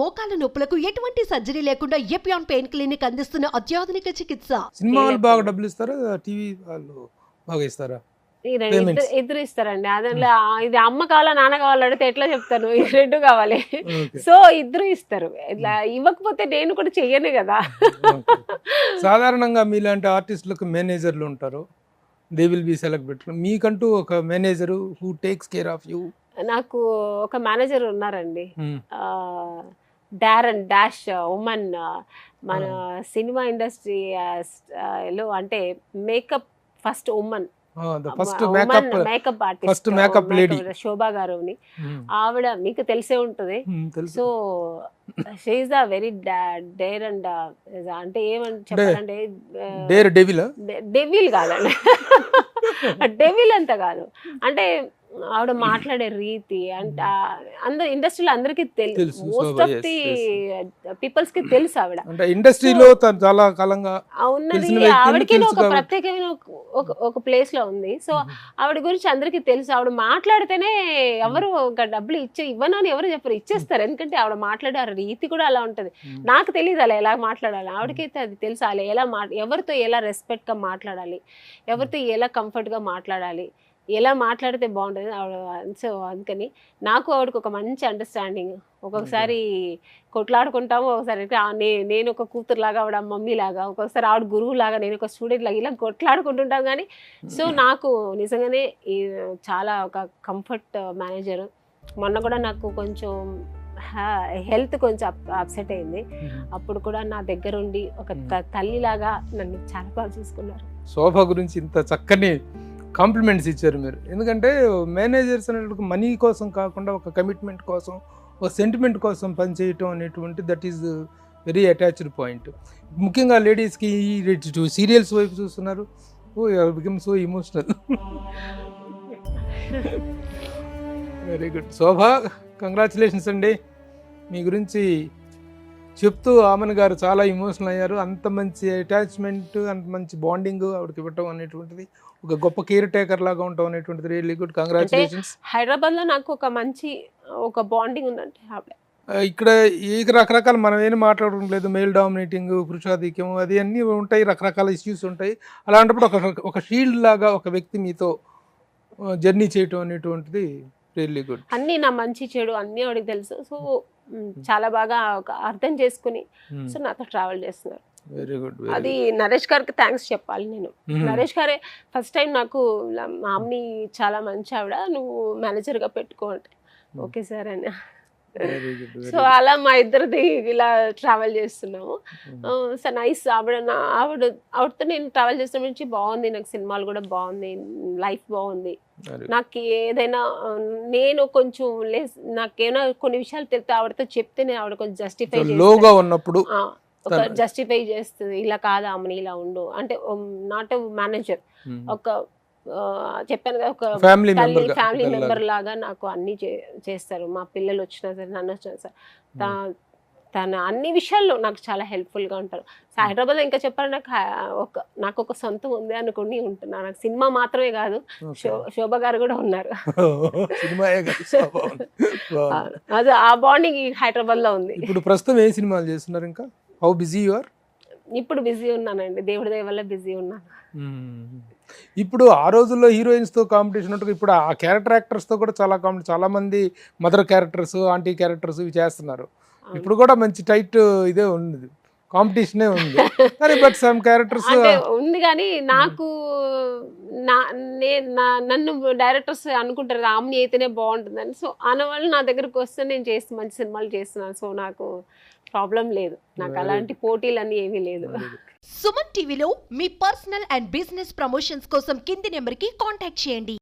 మోకాల నొప్పులకు ఎటువంటి సర్జరీ లేకుండా ఎపియాన్ పెయిన్ క్లినిక్ అందిస్తున్న అత్యాధునిక చికిత్స. సినిమా వాళ్ళు బాగా డబ్బులు ఇస్తారా, టీవీ వాళ్ళు బాగా ఇస్తారా? ఇద్దరు ఇస్తారండి. అదంలో ఇది అమ్మ కావాలా నాన్న కావాలా అడిగితే ఎట్లా చెప్తాను, ఈ రెండు కావాలి. సో ఇద్దరు ఇస్తారు. ఇట్లా ఇవ్వకపోతే నేను కూడా చెయ్యను కదా. సాధారణంగా మీలాంటి ఆర్టిస్టులకు మేనేజర్లు ఉంటారు, దే విల్ బి సెలెక్ట్. మీకంటూ ఒక manager who takes care of you? నాకు ఒక మేనేజర్ ఉన్నారండి, డారన్ డాష్ ఉమన్. మన సినిమా ఇండస్ట్రీలో అంటే makeup first woman, makeup artist lady Shobha గారుని. ఆవిడ మీకు తెలిసే ఉంటది. So she is the very dare and అంటే ఏమని చెప్పాలంటే డెవిల్ కాదండి, డెవిల్ అంత కాదు. అంటే ఆవిడ మాట్లాడే రీతి అంటే అందరు ఇండస్ట్రీలో అందరికి తెలుసు, మోస్ట్ ఆఫ్ ది పీపుల్స్ కి తెలుసు ఆవిడ. ఇండస్ట్రీలో చాలా కాలంగా ఉన్నది. ఆవిడకి ఒక ప్రత్యేకమైన ఒక ప్లేస్ లో ఉంది. సో ఆవిడ గురించి అందరికి తెలుసు. ఆవిడ మాట్లాడితేనే ఎవరు డబ్బులు ఇవ్వనని ఎవరు చెప్పరు, ఇచ్చేస్తారు. ఎందుకంటే ఆవిడ మాట్లాడే ఆ రీతి కూడా అలా ఉంటది. నాకు తెలియదు అలా ఎలా మాట్లాడాలి, ఆవిడకైతే అది తెలుసు. అలా ఎలా ఎవరితో ఎలా రెస్పెక్ట్ గా మాట్లాడాలి, ఎవరితో ఎలా కంఫర్ట్ గా మాట్లాడాలి, ఎలా మాట్లాడితే బాగుంటుంది ఆవిడ. సో అందుకని నాకు ఆవిడకి ఒక మంచి అండర్స్టాండింగ్. ఒక్కొక్కసారి కొట్లాడుకుంటాము, ఒకసారి నేను ఒక కూతురులాగా ఆవిడ మమ్మీ లాగా, ఒక్కొక్కసారి ఆవిడ గురువు లాగా నేను ఒక స్టూడెంట్ లాగా, ఇలా కొట్లాడుకుంటుంటాం. కానీ సో నాకు నిజంగానే చాలా ఒక కంఫర్ట్ మేనేజర్. మొన్న కూడా నాకు కొంచెం హెల్త్ కొంచెం అప్సెట్ అయింది. అప్పుడు కూడా నా దగ్గర ఉండి ఒక తల్లిలాగా నన్ను చాలా బాగా చూసుకున్నారు. శోభ గురించి ఇంత చక్కని కాంప్లిమెంట్స్ ఇచ్చారు మీరు. ఎందుకంటే మేనేజర్స్ అనేటువంటి మనీ కోసం కాకుండా ఒక కమిట్మెంట్ కోసం, ఒక సెంటిమెంట్ కోసం పనిచేయటం అనేటువంటి that is very attached point. ముఖ్యంగా లేడీస్కి సీరియల్స్ వైపు చూస్తున్నారు. Oh become so emotional. Very good Shobha, congratulations అండి. మీ గురించి చెప్తూ ఆమెన్ గారు చాలా ఇమోషనల్ అయ్యారు. అంత మంచి అటాచ్మెంట్, అంత మంచి బాండింగ్ ఆవిడకి ఇవ్వటం అనేటువంటిది, ఒక గొప్ప కేర్ టేకర్ లాగా ఉంటాం అనేటువంటిది రియల్లీ గుడ్. కంగ్రాచులేషన్స్. హైదరాబాద్ లో నాకు ఒక మంచి ఒక బాండింగ్ ఉందంటే ఆవిడ. ఇక్కడ ఈ రకరకాల మనం ఏం మాట్లాడడం లేదు, మెయిల్ డామినేటింగ్, పురుషాధిక్యం, అది అన్నీ ఉంటాయి, రకరకాల ఇష్యూస్ ఉంటాయి. అలాంటప్పుడు ఒక షీల్డ్ లాగా ఒక వ్యక్తి మీతో జర్నీ చేయటం అనేటువంటిది రియల్లీ గుడ్. అన్నీ నా మంచి చెడు అన్నీ ఆవిడకి తెలుసు. సో చాలా బాగా అర్థం చేసుకుని సో నాతో ట్రావెల్ చేస్తున్నారు. Very good. అది నరేష్ గారికి థ్యాంక్స్ చెప్పాలి నేను. నరేష్ గారే ఫస్ట్ టైం నాకు మా అమ్మని చాలా మంచి ఆవిడ, నువ్వు మేనేజర్గా పెట్టుకో అంటే ఓకే సార్ అని. సో అలా మా ఇద్దరిది ఇలా ట్రావెల్ చేస్తున్నాము. So nice. ఆవిడతో నేను ట్రావెల్ చేసిన నుంచి బాగుంది, నాకు సినిమాలు కూడా బాగుంది, లైఫ్ బాగుంది. నాకు ఏదైనా నేను కొంచెం నాకేమైనా కొన్ని విషయాలు తెలిస్తే ఆవిడతో చెప్తే నేను ఆవిడ కొంచెం జస్టిఫై చేస్తుంది. ఇలా కాదా అమ్మని, ఇలా ఉండు అంటే నాట్ మేనేజర్, ఒక చెప్పాను కదా, ఒక ఫ్యామిలీ మెంబర్ లాగా నాకు అన్ని చేస్తారు. మా పిల్లలు వచ్చినా సరే, నన్ను వచ్చినా సరే, తన అన్ని విషయాల్లో నాకు చాలా హెల్ప్ఫుల్గా ఉంటారు. హైదరాబాద్ ఇంకా చెప్పాలంటే నాకు ఒక సొంతం ఉంది అనుకుని ఉంటున్నా. నాకు సినిమా మాత్రమే కాదు, శోభ గారు కూడా ఉన్నారు. అది ఆ బాండింగ్ హైదరాబాద్ లో ఉంది. ఇప్పుడు ప్రస్తుతం ఏ సినిమాలు చేస్తున్నారు? ఇంకా హౌ బిజీ యు ఆర్? ఇప్పుడు బిజీ ఉన్నానండి, దేవుడి దయ వల్ల బిజీ ఉన్నాను. ఇప్పుడు ఆ రోజుల్లో హీరోయిన్స్తో కాంపిటీషన్ ఉంటుంది, ఇప్పుడు ఆ క్యారెక్టర్ యాక్టర్స్తో కూడా చాలా కాంపిటీషన్. చాలా మంది మదర్ క్యారెక్టర్స్, ఆంటీ క్యారెక్టర్స్ ఇవి చేస్తున్నారు. ఇప్పుడు కూడా మంచి టైట్ ఇదే ఉంది, కాంపిటీషనే ఉంది. కానీ బట్ సమ్ క్యారెక్టర్స్ ఉంది. కానీ నాకు నన్ను డైరెక్టర్స్ అనుకుంటారు ఆమ్ని అయితేనే బాగుంటుందని. సో అన్నవాళ్ళు నా దగ్గరకు వస్తే నేను మంచి సినిమాలు చేస్తున్నాను. సో నాకు ప్రాబ్లం లేదు, నాకు అలాంటి పోటీలన్నీ ఏమీ లేదు. సుమన్ టీవీలో మీ పర్సనల్ అండ్ బిజినెస్ ప్రమోషన్స్ కోసం కింది నెంబర్కి కాంటాక్ట్ చేయండి.